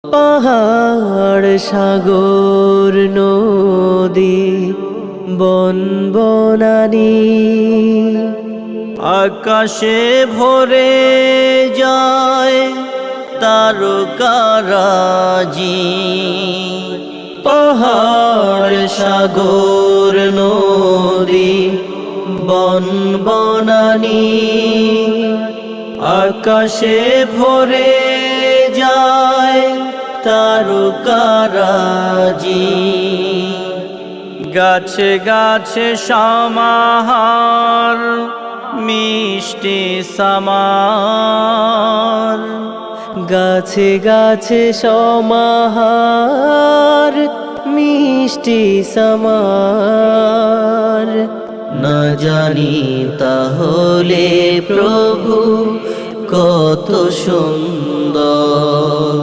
পাহাড় সাগর নদী বন বনানী আকাশে ভরে যায় তারকারাজি। পাহাড় সাগর নদী বন বনানী আকাশে ভরে যায় তারকারাজি। গাছে গাছে সমাহার মিষ্টি সামার, গাছে গাছে সমাহার মিষ্টি সামার। না জানি তাহলে প্রভু কত সুন্দর